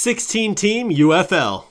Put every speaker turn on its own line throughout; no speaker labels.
16-team UFL.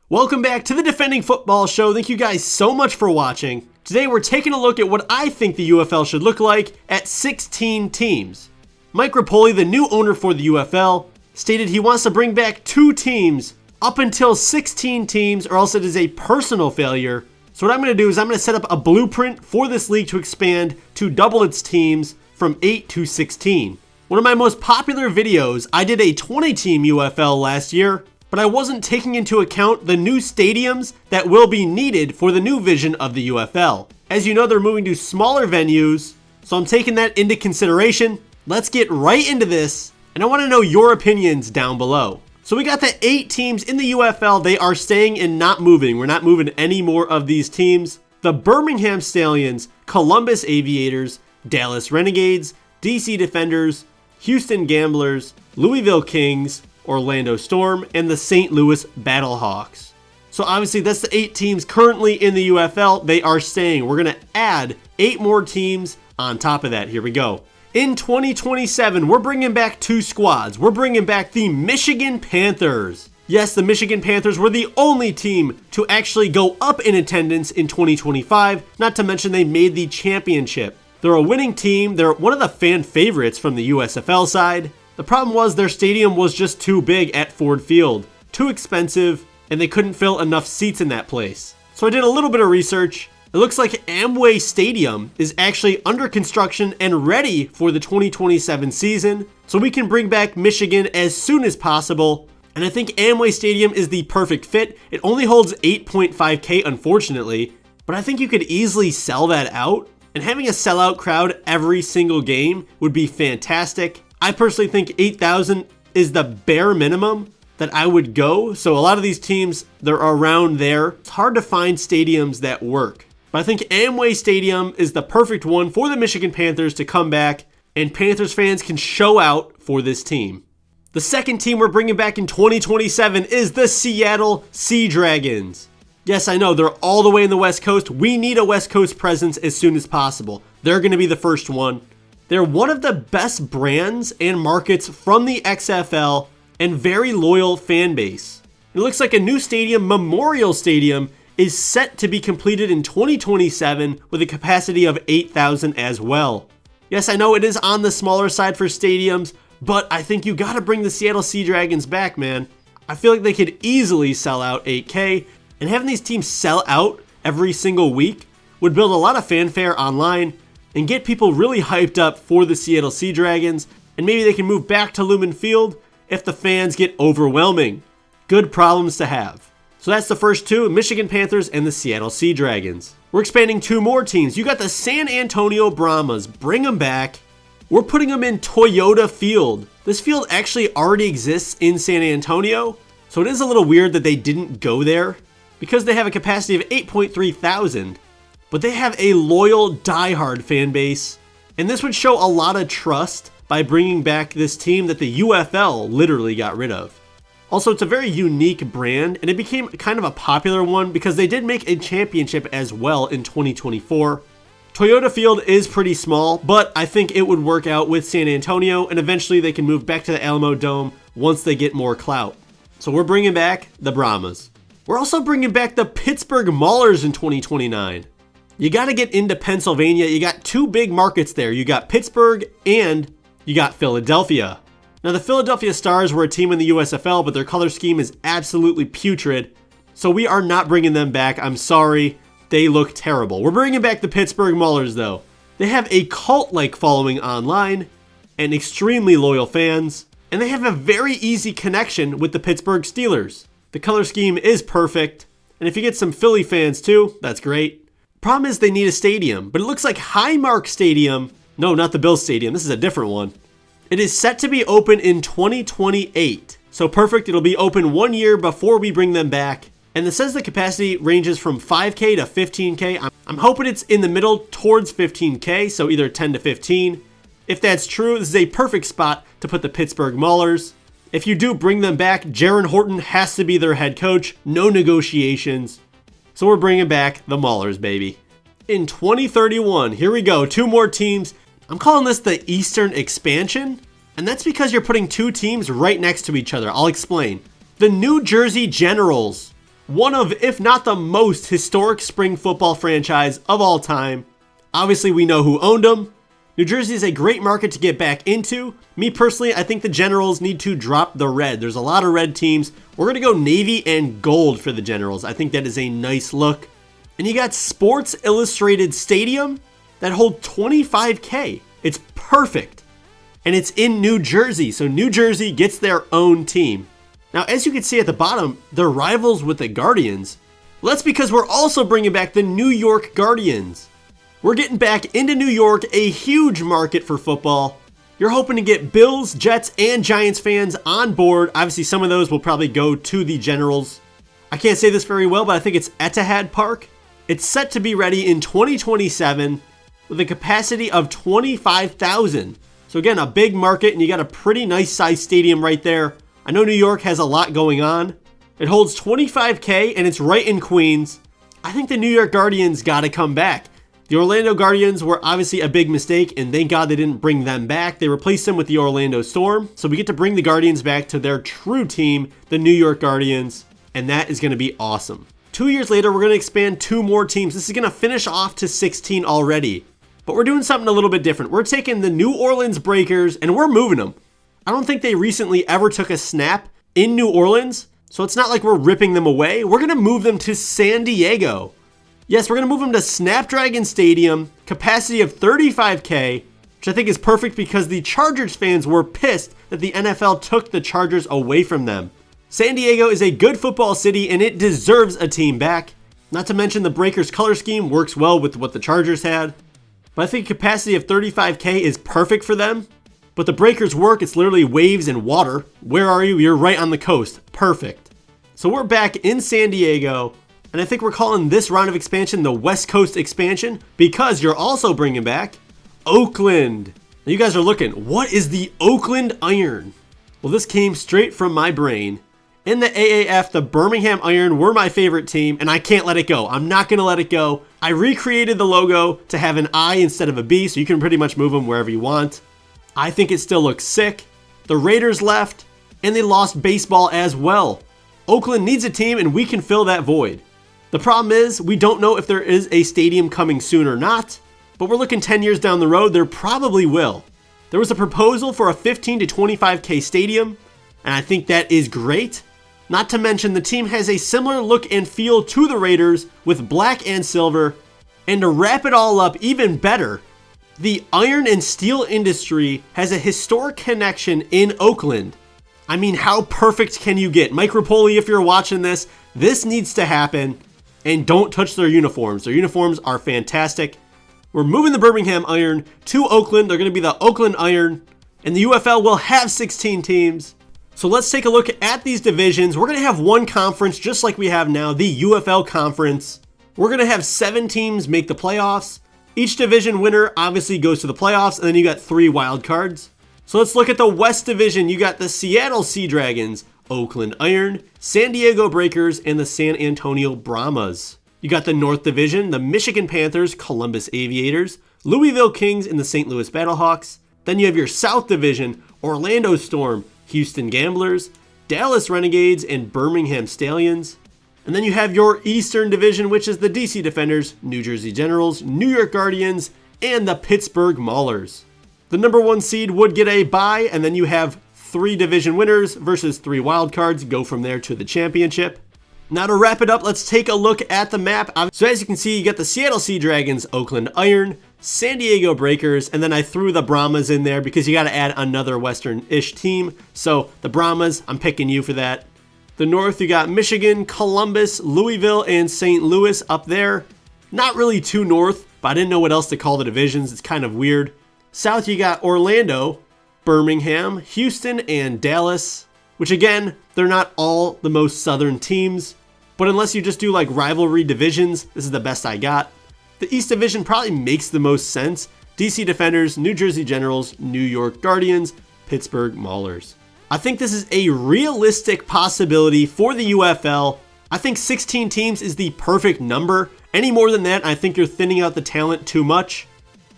Welcome back to the Defending Football Show. Thank you guys so much for watching. Today we're taking a look at what I think the UFL should look like at 16 teams. Mike Rapoli, the new owner for the UFL, stated he wants to bring back 2 teams up until 16 teams, or else it is a personal failure. So what I'm going to do is I'm going to set up a blueprint for this league to expand to double its teams from 8 to 16. One of my most popular videos, I did a 20-team UFL last year, but I wasn't taking into account the new stadiums that will be needed for the new vision of the UFL. As you know, they're moving to smaller venues, so I'm taking that into consideration. Let's get right into this, and I want to know your opinions down below. So we got the 8 teams in the UFL. They are staying and not moving. We're not moving any more of these teams. The Birmingham Stallions, Columbus Aviators, Dallas Renegades, DC Defenders, Houston Gamblers, Louisville Kings, Orlando Storm, and the St. Louis Battlehawks. So obviously that's the 8 teams currently in the UFL. They are staying. We're going to add 8 more teams on top of that. Here we go. In 2027, we're bringing back 2 squads. We're bringing back the Michigan Panthers. Yes, the Michigan Panthers were the only team to actually go up in attendance in 2025, not to mention they made the championship. They're a winning team. They're one of the fan favorites from the USFL side. The problem was their stadium was just too big at Ford Field, too expensive, and they couldn't fill enough seats in that place. So I did a little bit of research. It looks like Amway Stadium is actually under construction and ready for the 2027 season, so we can bring back Michigan as soon as possible. And I think Amway Stadium is the perfect fit. It only holds 8.5K, unfortunately, but I think you could easily sell that out, and having a sellout crowd every single game would be fantastic. I personally think 8,000 is the bare minimum that I would go. So a lot of these teams, they're around there. It's hard to find stadiums that work. But I think Amway Stadium is the perfect one for the Michigan Panthers to come back, and Panthers fans can show out for this team. The second team we're bringing back in 2027 is the Seattle Sea Dragons. Yes, I know, they're all the way in the West Coast. We need a West Coast presence as soon as possible. They're going to be the first one. They're one of the best brands and markets from the XFL and very loyal fan base. It looks like a new stadium, Memorial Stadium, is set to be completed in 2027 with a capacity of 8,000 as well. Yes, I know it is on the smaller side for stadiums, but I think you gotta bring the Seattle Sea Dragons back, man. I feel like they could easily sell out 8K, and having these teams sell out every single week would build a lot of fanfare online and get people really hyped up for the Seattle Sea Dragons, and maybe they can move back to Lumen Field if the fans get overwhelming. Good problems to have. So that's the first 2, Michigan Panthers and the Seattle Sea Dragons. We're expanding 2 more teams. You got the San Antonio Brahmas. Bring them back. We're putting them in Toyota Field. This field actually already exists in San Antonio, so it is a little weird that they didn't go there because they have a capacity of 8.3 thousand. But they have a loyal, diehard fan base, and this would show a lot of trust by bringing back this team that the UFL literally got rid of. Also, it's a very unique brand, and it became kind of a popular one because they did make a championship as well in 2024. Toyota Field is pretty small, but I think it would work out with San Antonio, and eventually they can move back to the Alamo Dome once they get more clout. So we're bringing back the Brahmas. We're also bringing back the Pittsburgh Maulers in 2029. You got to get into Pennsylvania. You got 2 big markets there. You got Pittsburgh and you got Philadelphia. Now, the Philadelphia Stars were a team in the USFL, but their color scheme is absolutely putrid. So we are not bringing them back. I'm sorry. They look terrible. We're bringing back the Pittsburgh Maulers, though. They have a cult-like following online and extremely loyal fans, and they have a very easy connection with the Pittsburgh Steelers. The color scheme is perfect, and if you get some Philly fans too, that's great. Problem is they need a stadium, but it looks like Highmark Stadium, no, not the Bills Stadium, this is a different one. It is set to be open in 2028. So perfect, it'll be open 1 year before we bring them back. And it says the capacity ranges from 5K to 15K. I'm hoping it's in the middle towards 15K, so either 10 to 15. If that's true, this is a perfect spot to put the Pittsburgh Maulers. If you do bring them back, Jaron Horton has to be their head coach. No negotiations. So we're bringing back the Maulers, baby. In 2031, here we go, 2 more teams. I'm calling this the Eastern Expansion, and that's because you're putting 2 teams right next to each other. I'll explain. The New Jersey Generals, one of, if not the most historic spring football franchise of all time. Obviously, we know who owned them. New Jersey is a great market to get back into. Me personally, I think the Generals need to drop the red. There's a lot of red teams. We're going to go navy and gold for the Generals. I think that is a nice look. And you got Sports Illustrated Stadium that hold 25K. It's perfect. And it's in New Jersey, so New Jersey gets their own team. Now, as you can see at the bottom, they're rivals with the Guardians. Well, that's because we're also bringing back the New York Guardians. We're getting back into New York, a huge market for football. You're hoping to get Bills, Jets, and Giants fans on board. Obviously, some of those will probably go to the Generals. I can't say this very well, but I think it's Etihad Park. It's set to be ready in 2027 with a capacity of 25,000. So again, a big market, and you got a pretty nice sized stadium right there. I know New York has a lot going on. It holds 25K, and it's right in Queens. I think the New York Guardians got to come back. The Orlando Guardians were obviously a big mistake, and thank God they didn't bring them back. They replaced them with the Orlando Storm, so we get to bring the Guardians back to their true team, the New York Guardians, and that is going to be awesome. 2 years later, we're going to expand 2 more teams. This is going to finish off to 16 already, but we're doing something a little bit different. We're taking the New Orleans Breakers, and we're moving them. I don't think they recently ever took a snap in New Orleans, so it's not like we're ripping them away. We're going to move them to San Diego. Yes, we're going to move them to Snapdragon Stadium, capacity of 35K, which I think is perfect because the Chargers fans were pissed that the NFL took the Chargers away from them. San Diego is a good football city and it deserves a team back. Not to mention the Breakers color scheme works well with what the Chargers had. But I think a capacity of 35K is perfect for them. But the Breakers work, it's literally waves and water. Where are you? You're right on the coast. Perfect. So we're back in San Diego. And I think we're calling this round of expansion the West Coast expansion because you're also bringing back Oakland. Now you guys are looking, what is the Oakland Iron? Well, this came straight from my brain. In the AAF, the Birmingham Iron were my favorite team, and I can't let it go. I'm not going to let it go. I recreated the logo to have an I instead of a B, so you can pretty much move them wherever you want. I think it still looks sick. The Raiders left, and they lost baseball as well. Oakland needs a team, and we can fill that void. The problem is, we don't know if there is a stadium coming soon or not, but we're looking 10 years down the road, there probably will. There was a proposal for a 15 to 25K stadium, and I think that is great. Not to mention, the team has a similar look and feel to the Raiders with black and silver, and to wrap it all up even better, the iron and steel industry has a historic connection in Oakland. I mean, how perfect can you get? Mike Rapoli, if you're watching this needs to happen. And don't touch their uniforms. Their uniforms are fantastic. We're moving the Birmingham Iron to Oakland. They're going to be the Oakland Iron. And the UFL will have 16 teams. So let's take a look at these divisions. We're going to have one conference just like we have now, the UFL conference. We're going to have 7 teams make the playoffs. Each division winner obviously goes to the playoffs. And then you got 3 wild cards. So let's look at the West Division. You got the Seattle Sea Dragons, Oakland Iron, San Diego Breakers, and the San Antonio Brahmas. You got the North Division, the Michigan Panthers, Columbus Aviators, Louisville Kings, and the St. Louis Battlehawks. Then you have your South Division, Orlando Storm, Houston Gamblers, Dallas Renegades, and Birmingham Stallions. And then you have your Eastern Division, which is the DC Defenders, New Jersey Generals, New York Guardians, and the Pittsburgh Maulers. The number 1 seed would get a bye, and then you have 3 division winners versus 3 wildcards, go from there to the championship. Now to wrap it up, let's take a look at the map. So as you can see, you got the Seattle Sea Dragons, Oakland Iron, San Diego Breakers, and then I threw the Brahmas in there because you got to add another Western-ish team. So the Brahmas, I'm picking you for that. The North, you got Michigan, Columbus, Louisville, and St. Louis up there. Not really too north, but I didn't know what else to call the divisions. It's kind of weird. South, you got Orlando, Birmingham, Houston, and Dallas, which again, they're not all the most southern teams, but unless you just do like rivalry divisions, this is the best I got. The East Division probably makes the most sense. DC Defenders, New Jersey Generals, New York Guardians, Pittsburgh Maulers. I think this is a realistic possibility for the UFL. I think 16 teams is the perfect number, Any more than that, I think you're thinning out the talent too much.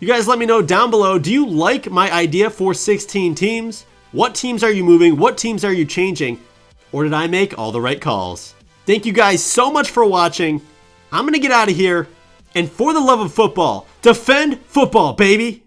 You guys let me know down below, do you like my idea for 16 teams? What teams are you moving? What teams are you changing? Or did I make all the right calls? Thank you guys so much for watching. I'm going to get out of here. And for the love of football, defend football, baby!